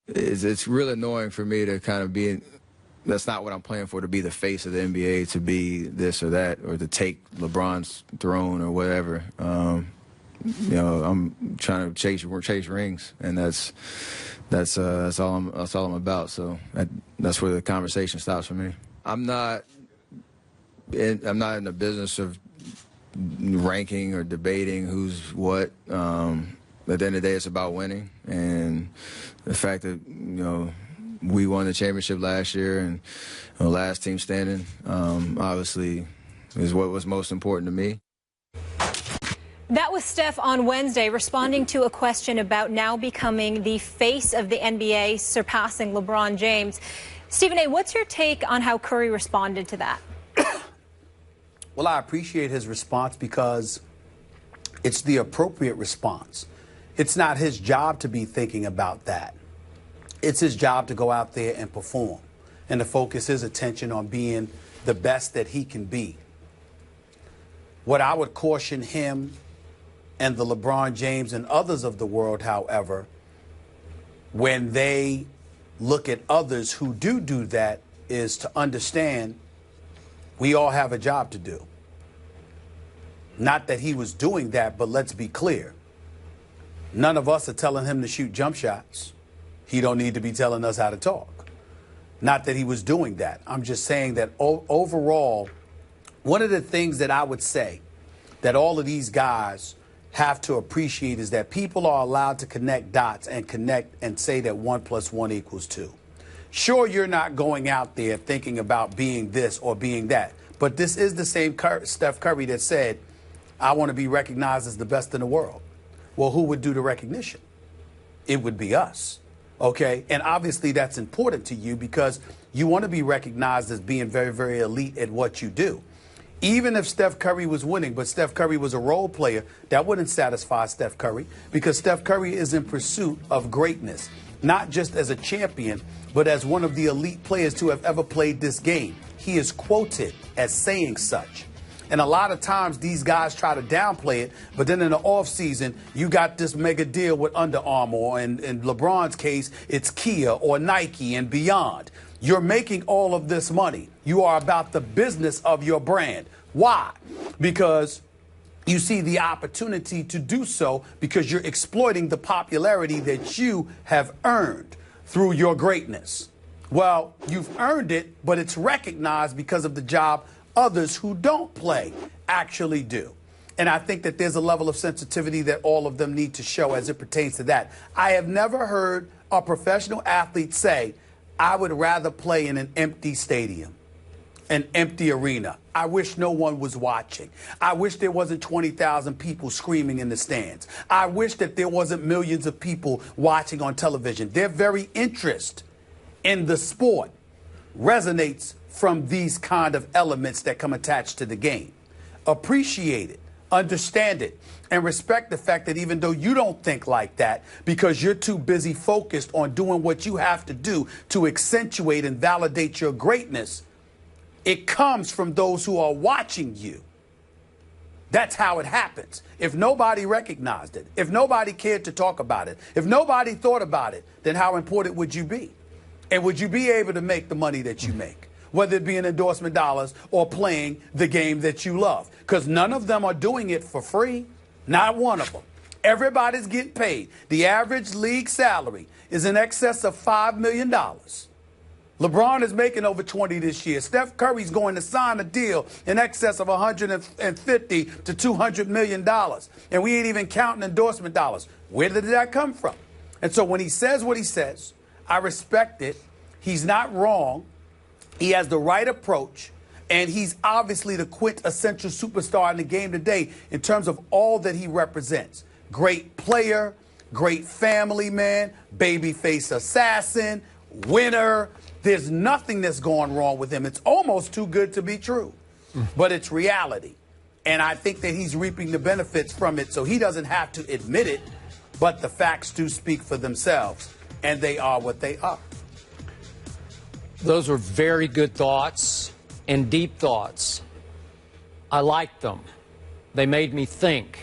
it's really annoying for me to kind of be. That's not what I'm playing for, to be the face of the NBA, to be this or that, or to take LeBron's throne or whatever. You know, I'm trying to chase rings, and that's all I'm about. So that's where the conversation stops for me. I'm not in the business of ranking or debating who's what. At the end of the day, it's about winning, and the fact that, you know, we won the championship last year and the last team standing, obviously, is what was most important to me. That was Steph on Wednesday, responding to a question about now becoming the face of the NBA, surpassing LeBron James. Stephen A., what's your take on how Curry responded to that? Well, I appreciate his response because it's the appropriate response. It's not his job to be thinking about that. It's his job to go out there and perform and to focus his attention on being the best that he can be. What I would caution him and the LeBron James and others of the world, however, when they look at others who do that, is to understand we all have a job to do. Not that he was doing that, but let's be clear. None of us are telling him to shoot jump shots. He don't need to be telling us how to talk. Not that he was doing that. I'm just saying that overall, one of the things that I would say that all of these guys have to appreciate is that people are allowed to connect dots and connect and say that 1 + 1 = 2. Sure, you're not going out there thinking about being this or being that, but this is the same Steph Curry that said, I want to be recognized as the best in the world. Well, who would do the recognition? It would be us. Okay, and obviously that's important to you because you want to be recognized as being very, very elite at what you do. Even if Steph Curry was winning, but Steph Curry was a role player, that wouldn't satisfy Steph Curry because Steph Curry is in pursuit of greatness, not just as a champion, but as one of the elite players to have ever played this game. He is quoted as saying such. And a lot of times these guys try to downplay it, but then in the offseason, you got this mega deal with Under Armour, and in LeBron's case, it's Kia or Nike and beyond. You're making all of this money. You are about the business of your brand. Why? Because you see the opportunity to do so because you're exploiting the popularity that you have earned through your greatness. Well, you've earned it, but it's recognized because of the job others who don't play actually do. And I think that there's a level of sensitivity that all of them need to show as it pertains to that. I have never heard a professional athlete say, I would rather play in an empty stadium, an empty arena. I wish no one was watching. I wish there wasn't 20,000 people screaming in the stands. I wish that there wasn't millions of people watching on television. Their very interest in the sport resonates from these kind of elements that come attached to the game. Appreciate it, understand it, and respect the fact that even though you don't think like that because you're too busy focused on doing what you have to do to accentuate and validate your greatness, it comes from those who are watching you. That's how it happens. If nobody recognized it, if nobody cared to talk about it, if nobody thought about it, then how important would you be? And would you be able to make the money that you make? Whether it be in endorsement dollars or playing the game that you love. Because none of them are doing it for free. Not one of them. Everybody's getting paid. The average league salary is in excess of $5 million. LeBron is making over 20 this year. Steph Curry's going to sign a deal in excess of $150 to $200 million. And we ain't even counting endorsement dollars. Where did that come from? And so when he says what he says, I respect it. He's not wrong. He has the right approach, and he's obviously the quintessential superstar in the game today in terms of all that he represents. Great player, great family man, babyface assassin, winner. There's nothing that's going wrong with him. It's almost too good to be true, but it's reality. And I think that he's reaping the benefits from it, so he doesn't have to admit it, but the facts do speak for themselves, and they are what they are. Those were very good thoughts and deep thoughts. I liked them. They made me think.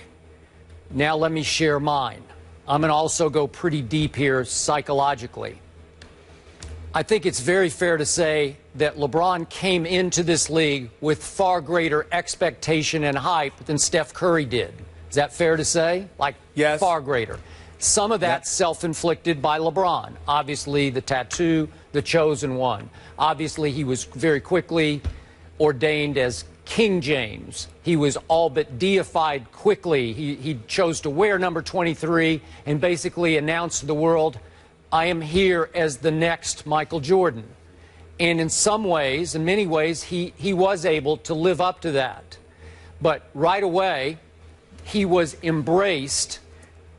Now let me share mine. I'm going to also go pretty deep here psychologically. I think it's very fair to say that LeBron came into this league with far greater expectation and hype than Steph Curry did. Is that fair to say? Like, yes. Far greater. Some of that's self-inflicted by LeBron. Obviously, the tattoo, the chosen one. Obviously, he was very quickly ordained as King James. He was all but deified quickly. He chose to wear number 23 and basically announced to the world, I am here as the next Michael Jordan. And in some ways, in many ways, he was able to live up to that. But right away, he was embraced,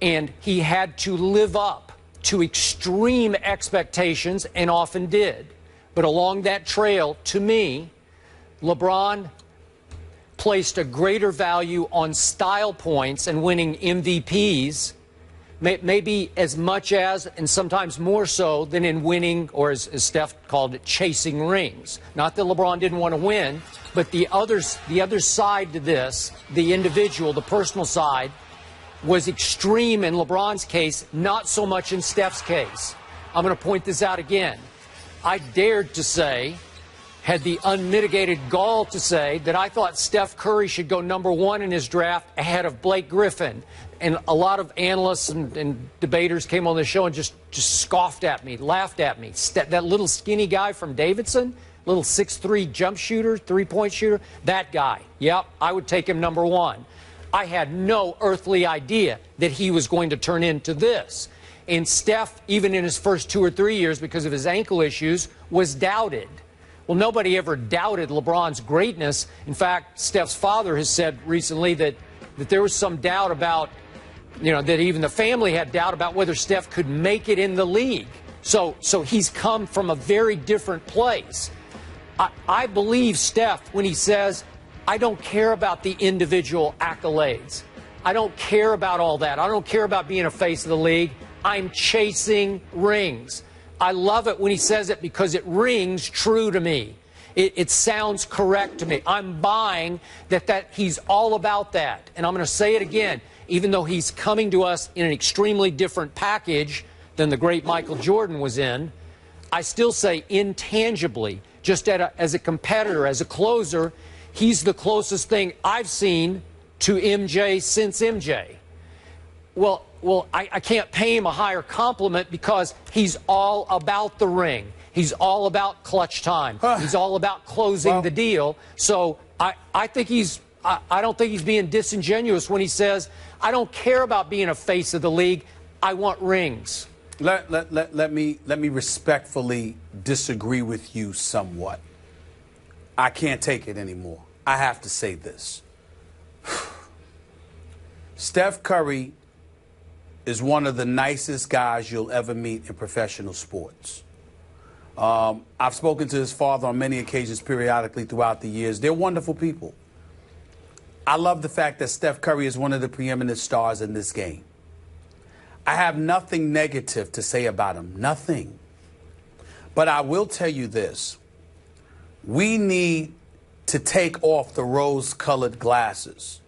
and he had to live up to extreme expectations, and often did. But along that trail, to me, LeBron placed a greater value on style points and winning MVPs, maybe as much as, and sometimes more so, than in winning, or as Steph called it, chasing rings. Not that LeBron didn't want to win, but the other side to this, the individual, the personal side, was extreme in LeBron's case, not so much in Steph's case. I'm going to point this out again. I dared to say, had the unmitigated gall to say, that I thought Steph Curry should go #1 in his draft ahead of Blake Griffin. And a lot of analysts and debaters came on the show and just scoffed at me, laughed at me. That little skinny guy from Davidson, little 6'3" jump shooter, three-point shooter, that guy. Yep, I would take him #1. I had no earthly idea that he was going to turn into this. And Steph, even in his first 2 or 3 years, because of his ankle issues, was doubted. Well, nobody ever doubted LeBron's greatness. In fact, Steph's father has said recently that there was some doubt about, that even the family had doubt about whether Steph could make it in the league. So he's come from a very different place. I believe Steph when he says, I don't care about the individual accolades. I don't care about all that. I don't care about being a face of the league. I'm chasing rings. I love it when he says it because it rings true to me. It sounds correct to me. I'm buying that he's all about that. And I'm going to say it again. Even though he's coming to us in an extremely different package than the great Michael Jordan was in, I still say intangibly, just as a competitor, as a closer, he's the closest thing I've seen to MJ since MJ. Well, I can't pay him a higher compliment because he's all about the ring. He's all about clutch time. He's all about closing the deal. So I think I don't think he's being disingenuous when he says, I don't care about being a face of the league. I want rings. Let me respectfully disagree with you somewhat. I can't take it anymore. I have to say this. Steph Curry is one of the nicest guys you'll ever meet in professional sports. I've spoken to his father on many occasions periodically throughout the years. They're wonderful people. I love the fact that Steph Curry is one of the preeminent stars in this game. I have nothing negative to say about him, nothing. But I will tell you this. We need to take off the rose-colored glasses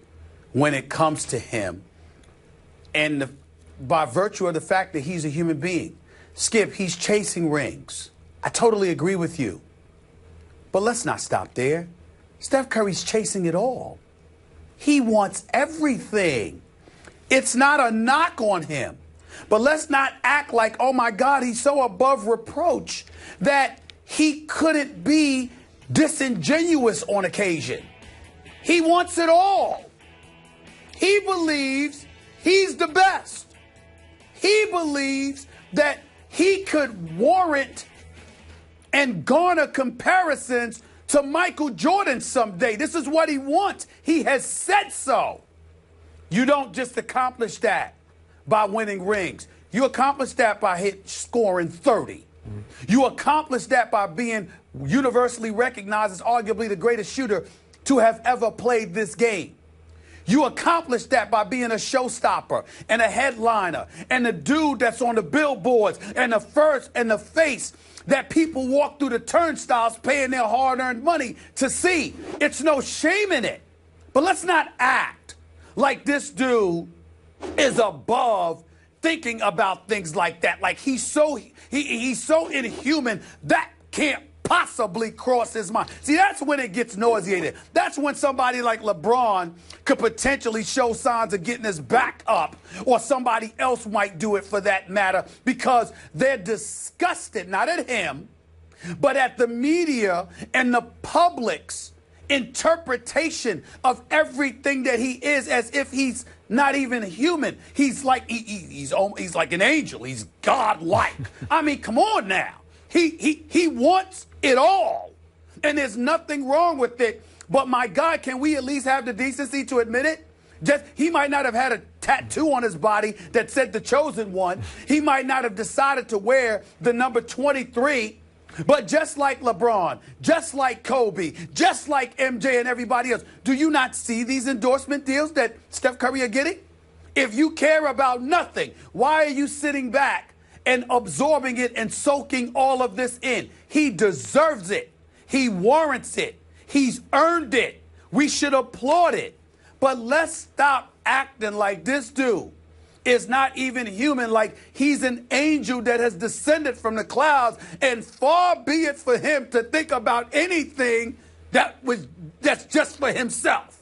when it comes to him, and by virtue of the fact that he's a human being. Skip, he's chasing rings. I totally agree with you. But let's not stop there. Steph Curry's chasing it all. He wants everything. It's not a knock on him. But let's not act like, oh my God, he's so above reproach that he couldn't be disingenuous on occasion. He wants it all. He believes he's the best. He believes that he could warrant and garner comparisons to Michael Jordan someday. This is what he wants. He has said so. You don't just accomplish that by winning rings. You accomplish that by scoring 30. You accomplish that by being universally recognized as arguably the greatest shooter to have ever played this game. You accomplish that by being a showstopper and a headliner and the dude that's on the billboards and the first and the face that people walk through the turnstiles paying their hard-earned money to see. It's no shame in it. But let's not act like this dude is above thinking about things like that. Like he's so inhuman that can't possibly cross his mind. See, that's when it gets nauseated. That's when somebody like LeBron could potentially show signs of getting his back up, or somebody else might do it for that matter, because they're disgusted, not at him, but at the media and the public's interpretation of everything that he is, as if he's not even human. He's like he's like an angel. He's godlike. I mean, come on now. He wants it all, and there's nothing wrong with it. But my God, can we at least have the decency to admit it? Just, he might not have had a tattoo on his body that said the chosen one. He might not have decided to wear the number 23. But just like LeBron, just like Kobe, just like MJ and everybody else, do you not see these endorsement deals that Steph Curry are getting? If you care about nothing, why are you sitting back and absorbing it and soaking all of this in? He deserves it. He warrants it. He's earned it. We should applaud it. But let's stop acting like this dude is not even human, like he's an angel that has descended from the clouds, and far be it for him to think about anything that's just for himself.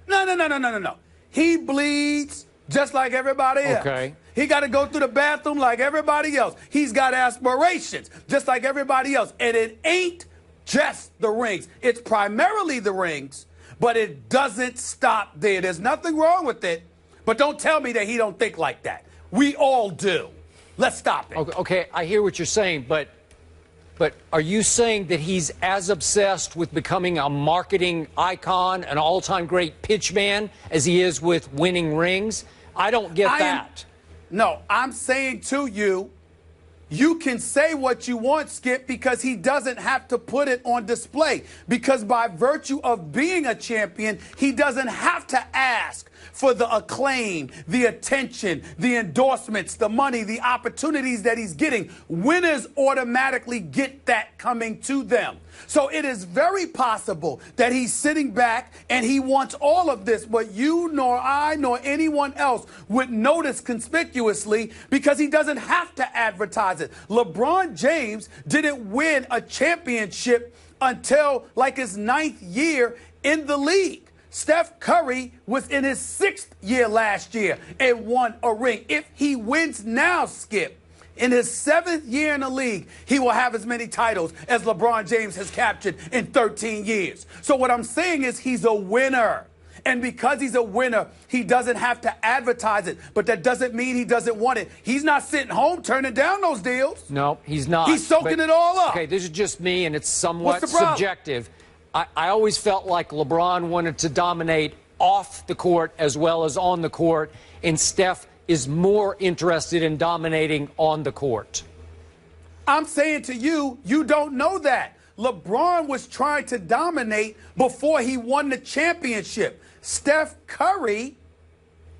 No. He bleeds just like everybody else. Okay. He got to go through the bathroom like everybody else. He's got aspirations just like everybody else. And it ain't just the rings. It's primarily the rings, but it doesn't stop there. There's nothing wrong with it. But don't tell me that he don't think like that. We all do. Let's stop it. Okay, I hear what you're saying, but are you saying that he's as obsessed with becoming a marketing icon, an all-time great pitchman, as he is with winning rings? I don't get that. No, I'm saying to you, you can say what you want, Skip, because he doesn't have to put it on display. Because by virtue of being a champion, he doesn't have to ask for the acclaim, the attention, the endorsements, the money, the opportunities that he's getting. Winners automatically get that coming to them. So it is very possible that he's sitting back and he wants all of this, but you nor I nor anyone else would notice conspicuously because he doesn't have to advertise it. LeBron James didn't win a championship until like his 9th year in the league. Steph Curry was in his 6th year last year and won a ring. If he wins now, Skip, in his 7th year in the league, he will have as many titles as LeBron James has captured in 13 years. So what I'm saying is he's a winner. And because he's a winner, he doesn't have to advertise it. But that doesn't mean he doesn't want it. He's not sitting home turning down those deals. No, he's not. He's soaking it all up. Okay, this is just me, and it's somewhat subjective. I always felt like LeBron wanted to dominate off the court as well as on the court, and Steph is more interested in dominating on the court. I'm saying to you, you don't know that. LeBron was trying to dominate before he won the championship. Steph Curry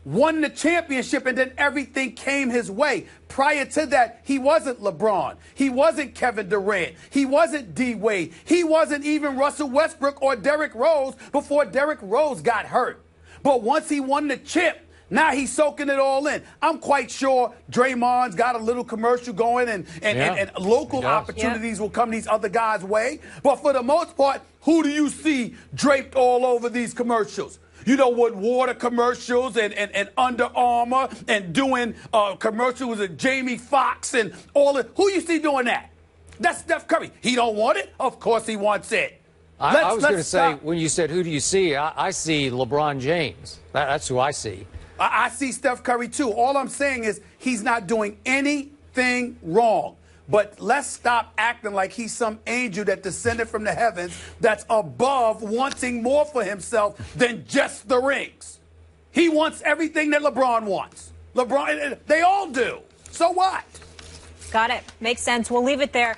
won the championship, and then everything came his way. Prior to that, he wasn't LeBron. He wasn't Kevin Durant. He wasn't D-Wade. He wasn't even Russell Westbrook or Derrick Rose before Derrick Rose got hurt. But once he won the chip, now he's soaking it all in. I'm quite sure Draymond's got a little commercial going, and local opportunities will come these other guys' way. But for the most part, who do you see draped all over these commercials? You know what, water commercials and Under Armour and doing commercials with Jamie Foxx and all of, who you see doing that? That's Steph Curry. He don't want it? Of course he wants it. I was going to say, when you said, who do you see? I see LeBron James. That's who I see. I see Steph Curry, too. All I'm saying is he's not doing anything wrong. But let's stop acting like he's some angel that descended from the heavens that's above wanting more for himself than just the rings. He wants everything that LeBron wants. LeBron, they all do. So what? Got it. Makes sense. We'll leave it there.